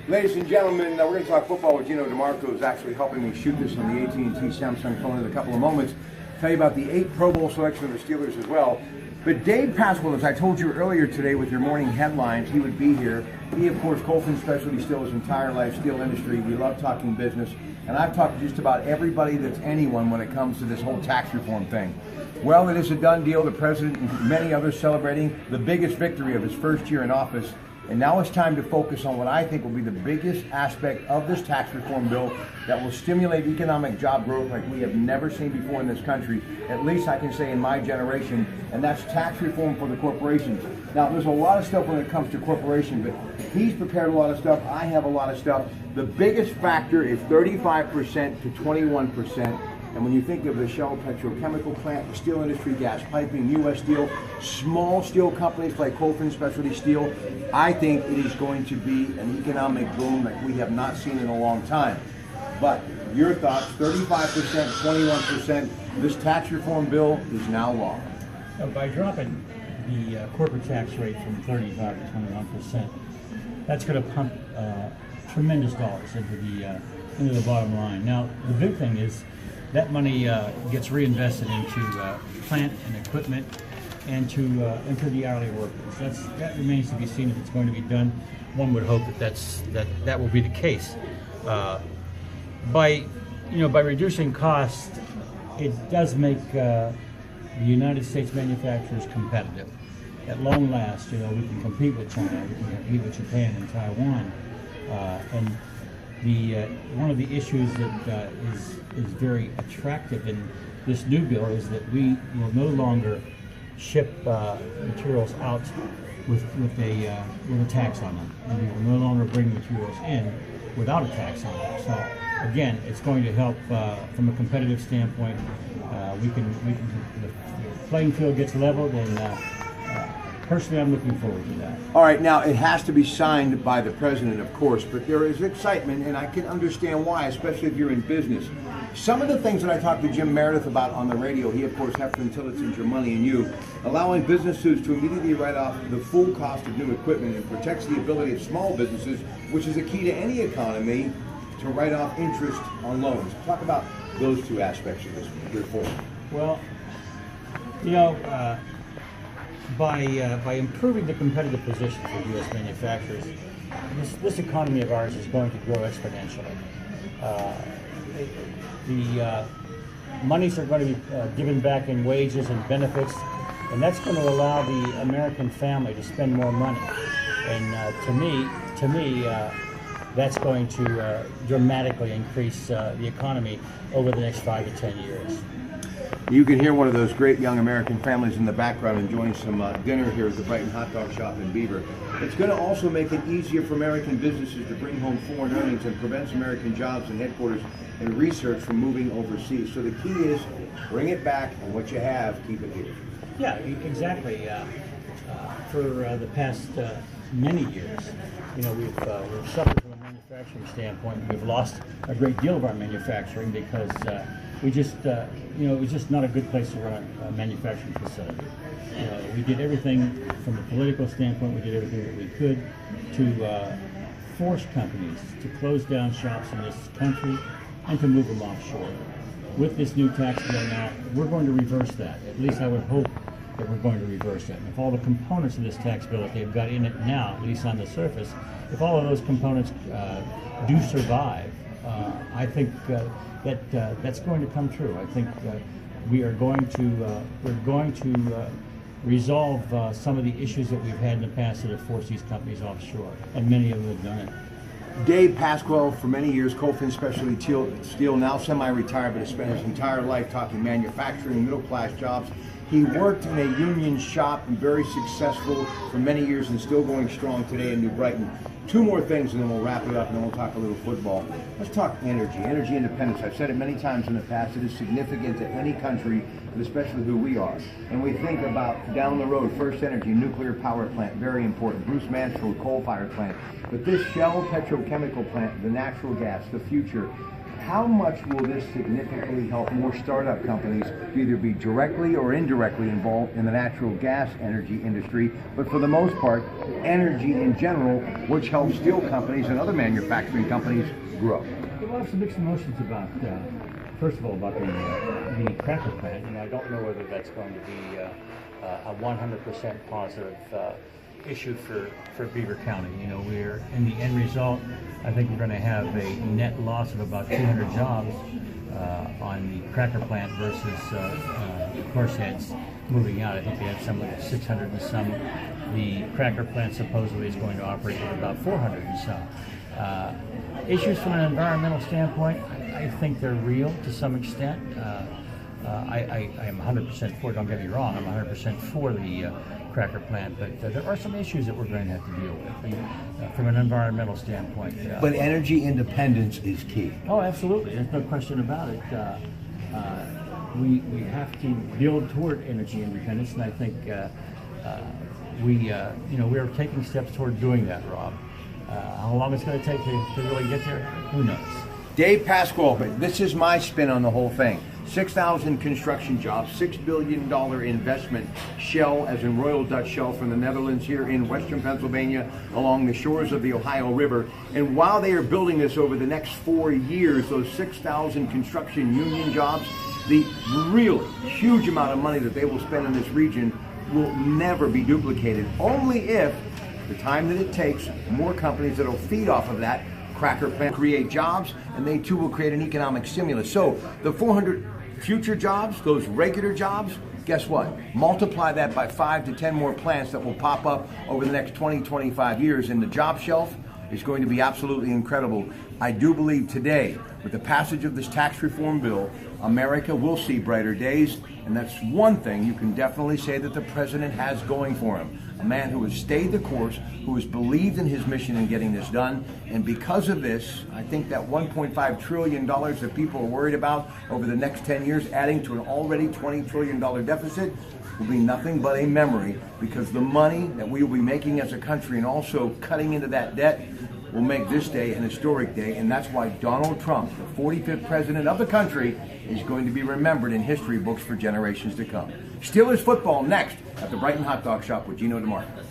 Ladies and gentlemen, we're going to talk football with Gino DeMarco, who's actually helping me shoot this on the AT&T Samsung phone in a couple of moments. Tell you about the 8 Pro Bowl selection of the Steelers as well. But Dave Pasquale, as I told you earlier today with your morning headlines, he would be here. He, of course, Colfin Specialty Steel his entire life, steel industry. We love talking business. And I've talked to just about everybody that's anyone when it comes to this whole tax reform thing. Well, it is a done deal. The president and many others celebrating the biggest victory of his first year in office. And now it's time to focus on what I think will be the biggest aspect of this tax reform bill that will stimulate economic job growth like we have never seen before in this country, at least I can say in my generation, and that's tax reform for the corporations. Now, there's a lot of stuff when it comes to corporations, but he's prepared a lot of stuff. I have a lot of stuff. The biggest factor is 35% to 21%. And when you think of the Shell petrochemical plant, the steel industry, gas piping, U.S. Steel, small steel companies like Colfin Specialty Steel, I think it is going to be an economic boom like we have not seen in a long time. But your thoughts, 35%, 21%, this tax reform bill is now law. By dropping the corporate tax rate from 35 to 21%, that's going to pump tremendous dollars into the bottom line. Now, the big thing is that money gets reinvested into plant and equipment and to the hourly workers. That remains to be seen if it's going to be done. One would hope that will be the case. By reducing costs, it does make the United States manufacturers competitive. At long last, we can compete with China, we can compete with Japan and Taiwan, and one of the issues that is very attractive in this new bill is that we will no longer ship materials out with a tax on them, and we will no longer bring materials in without a tax on them. So again, it's going to help from a competitive standpoint. The playing field gets leveled, and personally, I'm looking forward to that. All right, now it has to be signed by the president, of course, but there is excitement, and I can understand why, especially if you're in business. Some of the things that I talked to Jim Meredith about on the radio, he, of course, has Intelligence, Your Money, and You, allowing businesses to immediately write off the full cost of new equipment and protects the ability of small businesses, which is a key to any economy, to write off interest on loans. Talk about those two aspects of this reform. Well, by improving the competitive position for U.S. manufacturers, this economy of ours is going to grow exponentially. The monies are going to be given back in wages and benefits, and that's going to allow the American family to spend more money. And to me, that's going to dramatically increase the economy over the next 5 to 10 years. You can hear one of those great young American families in the background enjoying some dinner here at the Brighton Hot Dog Shop in Beaver. It's going to also make it easier for American businesses to bring home foreign earnings and prevents American jobs and headquarters and research from moving overseas. So the key is bring it back, and what you have, keep it here. Yeah, exactly. For the past many years, we've suffered from a manufacturing standpoint. We've lost a great deal of our manufacturing because it was just not a good place to run a manufacturing facility. We did everything from a political standpoint. We did everything that we could to force companies to close down shops in this country and to move them offshore. With this new tax bill now, we're going to reverse that. At least I would hope that we're going to reverse that. And if all the components of this tax bill that they've got in it now, at least on the surface, if all of those components do survive, I think that's going to come true. I think we're going to resolve some of the issues that we've had in the past that have forced these companies offshore, and many of them have done it. Dave Pasquale, for many years, Colfin Specialty Steel, now semi-retired, but has spent his entire life talking manufacturing, middle-class jobs. He worked in a union shop and very successful for many years and still going strong today in New Brighton. Two more things and then we'll wrap it up and then we'll talk a little football. Let's talk energy independence. I've said it many times in the past. It is significant to any country, but especially who we are. And we think about down the road, First Energy, nuclear power plant, very important. Bruce Mansfield, coal-fired plant. But this Shell petrochemical plant, the natural gas, the future, How much will this significantly help more startup companies either be directly or indirectly involved in the natural gas energy industry, but for the most part, energy in general, which helps steel companies and other manufacturing companies grow? Well, I have some mixed emotions about, first of all, about the cracker plant. I don't know whether that's going to be a 100% positive issue for Beaver County. We're in the end result. I think we're going to have a net loss of about 200 jobs on the cracker plant versus Horseheads moving out. I think they had some like 600 and some. The cracker plant supposedly is going to operate with about 400 and some. Issues from an environmental standpoint, I think they're real to some extent. I am 100% for it, don't get me wrong, I'm 100% for the cracker plant, but there are some issues that we're going to have to deal with from an environmental standpoint. But energy independence is key. Oh, absolutely, there's no question about it. We have to build toward energy independence, and I think we are taking steps toward doing that, Rob. How long it's going to take to really get there, who knows? Dave Pasquale, but this is my spin on the whole thing. 6,000 construction jobs, $6 billion investment, Shell, as in Royal Dutch Shell from the Netherlands here in western Pennsylvania along the shores of the Ohio River. And while they are building this over the next 4 years, those 6,000 construction union jobs, the really huge amount of money that they will spend in this region will never be duplicated, only if the time that it takes, more companies that will feed off of that cracker plant create jobs, and they too will create an economic stimulus. So the 400 future jobs, those regular jobs, guess what? Multiply that by 5 to 10 more plants that will pop up over the next 20, 25 years, and the job shelf is going to be absolutely incredible. I do believe today, with the passage of this tax reform bill, America will see brighter days, and that's one thing you can definitely say that the president has going for him. A man who has stayed the course, who has believed in his mission in getting this done, and because of this, I think that $1.5 trillion that people are worried about over the next 10 years, adding to an already $20 trillion deficit, will be nothing but a memory, because the money that we will be making as a country and also cutting into that debt will make this day an historic day, and that's why Donald Trump, the 45th president of the country, is going to be remembered in history books for generations to come. Steelers football next at the Brighton Hot Dog Shop with Gino DeMarco.